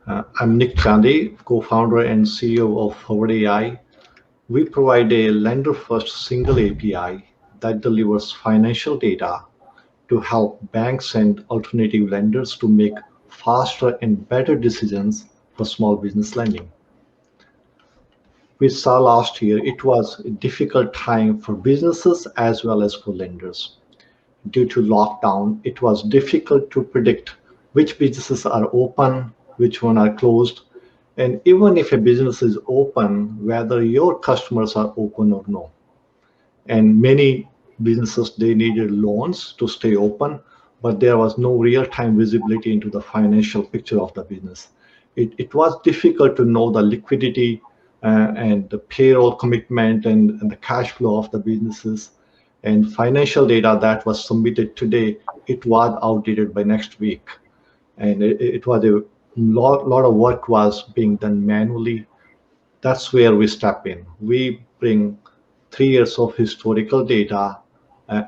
I'm Nick Chandi, co-founder and CEO of ForwardAI. We provide a lender-first single API that delivers financial data to help banks and alternative lenders to make faster and better decisions for small business lending. We saw last year it was a difficult time for businesses as well as for lenders. Due to lockdown, it was difficult to predict which businesses are open, which one are closed, and even if a business is open, whether your customers are open or no. And many businesses, they needed loans to stay open, but there was no real-time visibility into the financial picture of the business. It was difficult to know the liquidity and the payroll commitment and the cash flow of the businesses. And financial data that was submitted today, it was outdated by next week. And it was a lot of work was being done manually. That's where we step in. We bring 3 years of historical data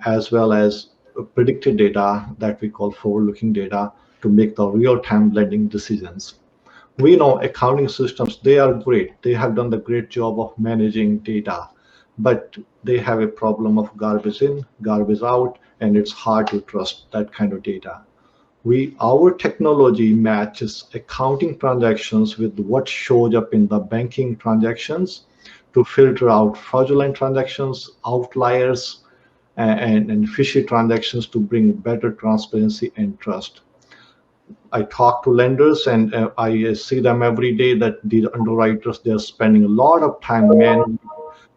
as well as predicted data that we call forward-looking data to make the real-time lending decisions. We know accounting systems, they are great. They have done the great job of managing data, but they have a problem of garbage in, garbage out, and it's hard to trust that kind of data. Our technology matches accounting transactions with what shows up in the banking transactions to filter out fraudulent transactions, outliers, and fishy transactions to bring better transparency and trust. I talk to lenders and I see them every day that these underwriters, they're spending a lot of time manually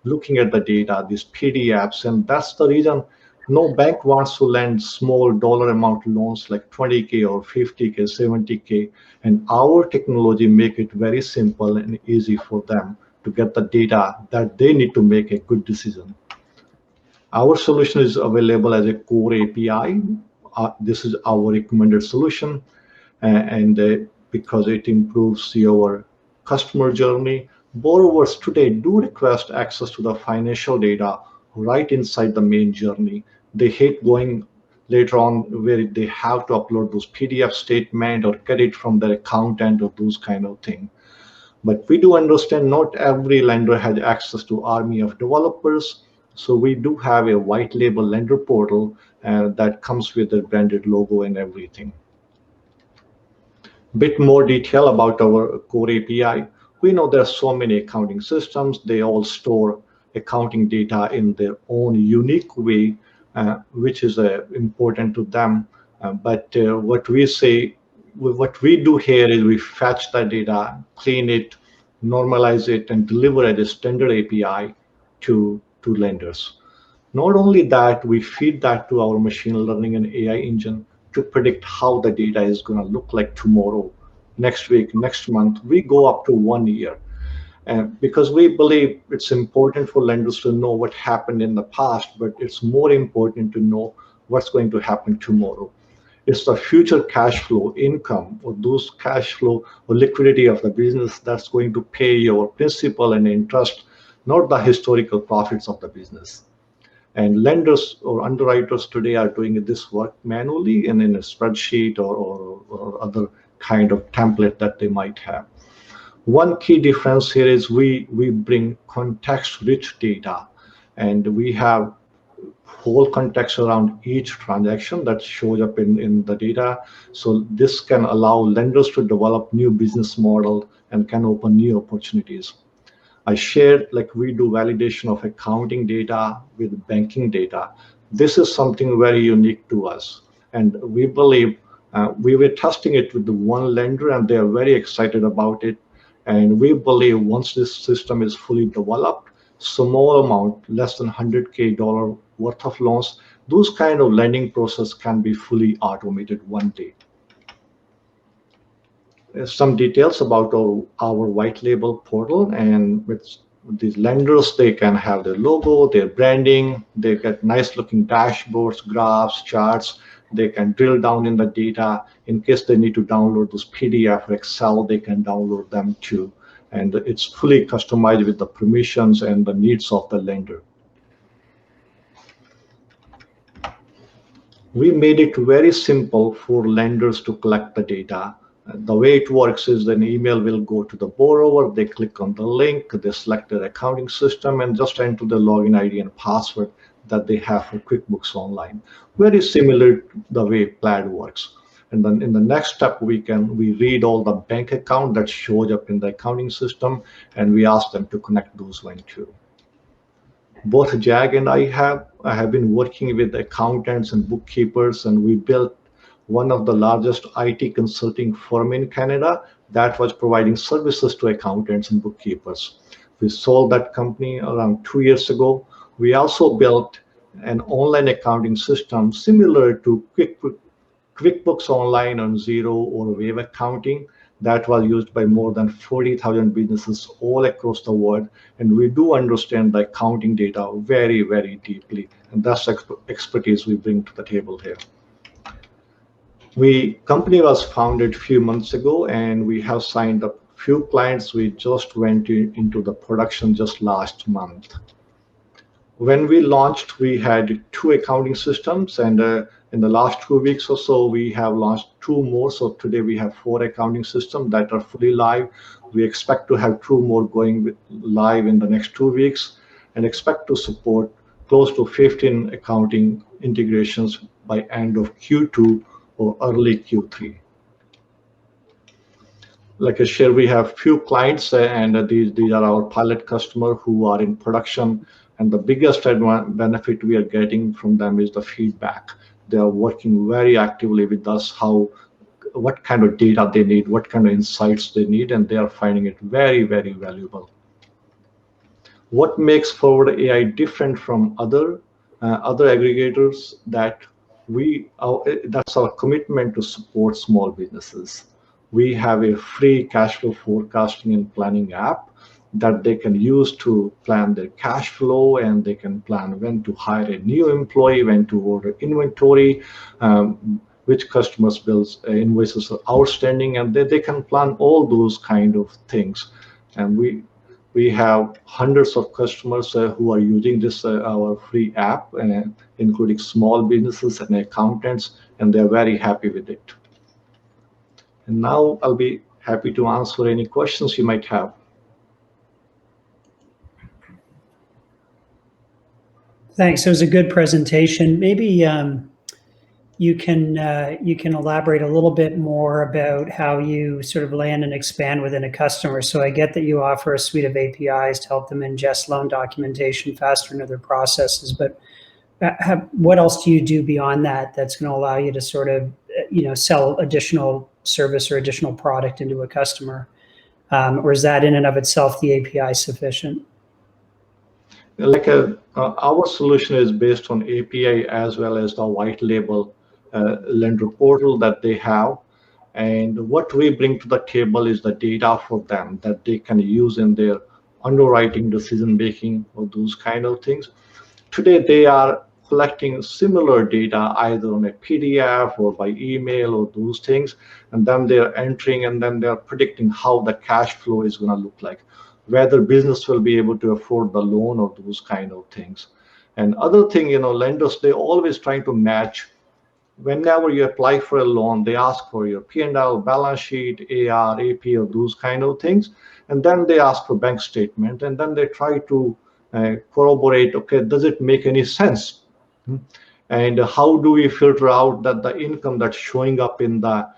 looking at the data, these PDFs, and that's the reason no bank wants to lend small dollar amount loans like 20K or 50K, 70K, and our technology make it very simple and easy for them to get the data that they need to make a good decision. Our solution is available as a core API. This is our recommended solution, and because it improves your customer journey. Borrowers today do request access to the financial data right inside the main journey. They hate going later on where they have to upload those PDF statement or get it from their accountant or those kind of thing. But we do understand not every lender has access to army of developers. So we do have a white label lender portal that comes with a branded logo and everything. Bit more detail about our core API. We know there are so many accounting systems. They all store accounting data in their own unique way, which is important to them. But what we do here is we fetch that data, clean it, normalize it, and deliver as a standard API to lenders. Not only that, we feed that to our machine learning and AI engine to predict how the data is going to look like tomorrow, next week, next month. We go up to 1 year. Because we believe it's important for lenders to know what happened in the past, but it's more important to know what's going to happen tomorrow. It's the future cash flow income or those cash flow or liquidity of the business that's going to pay your principal and interest, not the historical profits of the business. And lenders or underwriters today are doing this work manually and in a spreadsheet or other kind of template that they might have. One key difference here is we bring context-rich data, and we have whole context around each transaction that shows up in the data. So this can allow lenders to develop new business model and can open new opportunities. I shared like we do validation of accounting data with banking data. This is something very unique to us. And we believe we were testing it with the one lender and they are very excited about it. And we believe once this system is fully developed, small amount, less than $100K worth of loans, those kind of lending process can be fully automated one day. Some details about our white label portal, and with these lenders, they can have their logo, their branding, they get nice looking dashboards, graphs, charts. They can drill down in the data. In case they need to download those PDF or Excel, they can download them too. And it's fully customized with the permissions and the needs of the lender. We made it very simple for lenders to collect the data. The way it works is an email will go to the borrower, they click on the link, they select their accounting system and just enter the login ID and password that they have for QuickBooks Online. Very similar to the way Plaid works. And then in the next step, we read all the bank account that shows up in the accounting system, and we ask them to connect those lines too. Both Jag and I have been working with accountants and bookkeepers, and we built one of the largest IT consulting firm in Canada that was providing services to accountants and bookkeepers. We sold that company around 2 years ago. We also built an online accounting system similar to QuickBooks Online on Xero or Wave Accounting that was used by more than 40,000 businesses all across the world. And we do understand the accounting data very, very deeply. And that's expertise we bring to the table here. Company was founded a few months ago, and we have signed up few clients. We just went into the production just last month. When we launched, we had 2 accounting systems, and in the last 2 weeks or so, we have launched 2 more. So today we have 4 accounting systems that are fully live. We expect to have 2 more going live in the next 2 weeks, and expect to support close to 15 accounting integrations by end of Q2 or early Q3. Like I shared, we have few clients, and these are our pilot customers who are in production. And the biggest benefit we are getting from them is the feedback. They are working very actively with us, what kind of data they need, what kind of insights they need, and they are finding it very, very valuable. What makes ForwardAI different from other aggregators that's our commitment to support small businesses. We have a free cash flow forecasting and planning app that they can use to plan their cash flow, and they can plan when to hire a new employee, when to order inventory, which customers' bills invoices are outstanding, and they can plan all those kind of things. And we have hundreds of customers who are using this our free app, including small businesses and accountants, and they're very happy with it. And now I'll be happy to answer any questions you might have. Thanks. It was a good presentation. Maybe you can elaborate a little bit more about how you sort of land and expand within a customer. So I get that you offer a suite of APIs to help them ingest loan documentation faster into their processes, but what else do you do beyond that that's going to allow you to sort of sell additional service or additional product into a customer? Or is that in and of itself the API sufficient? Like our solution is based on API as well as the white label lender portal that they have. And what we bring to the table is the data for them that they can use in their underwriting, decision making, or those kind of things. Today, they are collecting similar data either on a PDF or by email or those things, and then they're entering, and then they're predicting how the cash flow is going to look like, whether business will be able to afford the loan or those kind of things. And other thing, lenders, they always trying to match. Whenever you apply for a loan, they ask for your P&L, balance sheet, AR, AP, or those kind of things. And then they ask for bank statement, and then they try to corroborate, okay, does it make any sense? And how do we filter out that the income that's showing up in the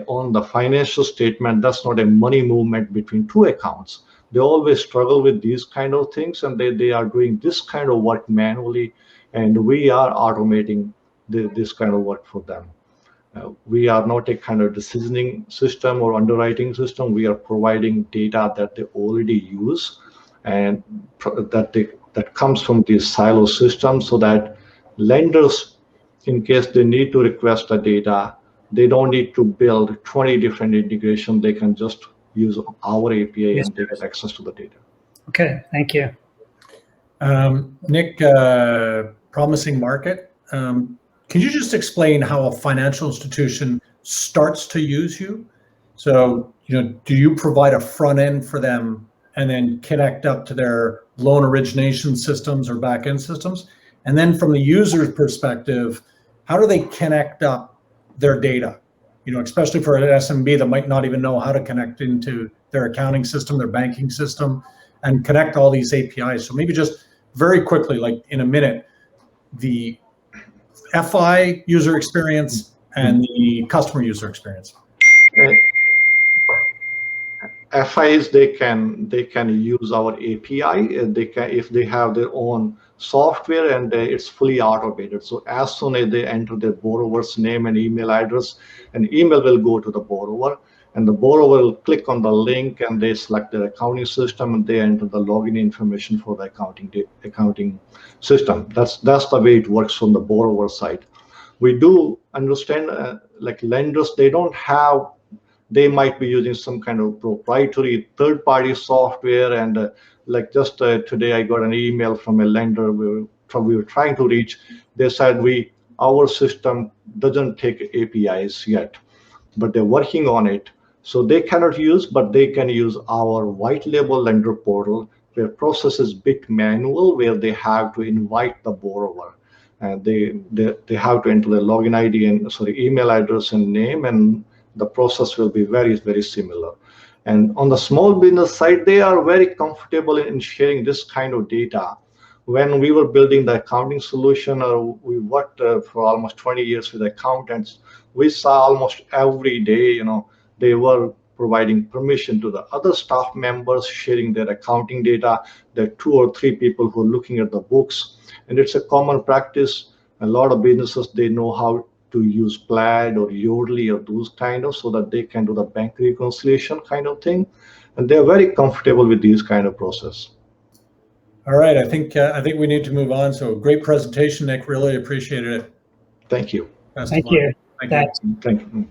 on the financial statement, that's not a money movement between 2 accounts? They always struggle with these kind of things, and they are doing this kind of work manually, and we are automating this kind of work for them. We are not a kind of decisioning system or underwriting system. We are providing data that they already use, and that comes from these silo systems, so that lenders, in case they need to request the data, they don't need to build 20 different integrations. They can just use our API and they get access to the data. Okay, thank you. Nick, promising market. Can you just explain how a financial institution starts to use you? So, do you provide a front end for them and then connect up to their loan origination systems or back end systems? And then from the user's perspective, how do they connect up their data? especially for an SMB that might not even know how to connect into their accounting system, their banking system, and connect all these APIs. So maybe just very quickly, like in a minute, the FI user experience and the customer user experience. FIs, they can use our API. They can, if they have their own software, and it's fully automated. So as soon as they enter their borrower's name and email address, an email will go to the borrower, and the borrower will click on the link, and they select their accounting system, and they enter the login information for the accounting system. That's the way it works from the borrower side. We do understand, like lenders, they might be using some kind of proprietary third-party software, and like just today I got an email from a lender we were trying to reach. They said our system doesn't take APIs yet, but they're working on it. So they cannot use, but they can use our white label lender portal, where process is bit manual, where they have to invite the borrower. And they have to enter the login ID and email address and name, and the process will be very, very similar. And on the small business side, they are very comfortable in sharing this kind of data. When we were building the accounting solution, we worked for almost 20 years with accountants, we saw almost every day, they were providing permission to the other staff members, sharing their accounting data. There are 2 or 3 people who are looking at the books, and it's a common practice. A lot of businesses, they know how to use Plaid or Yodlee or those kind of, so that they can do the bank reconciliation kind of thing, and they're very comfortable with these kind of process. All right, I think we need to move on. So great presentation, Nick. Really appreciated it. Thank you. Thank you. Thank you. Thank you.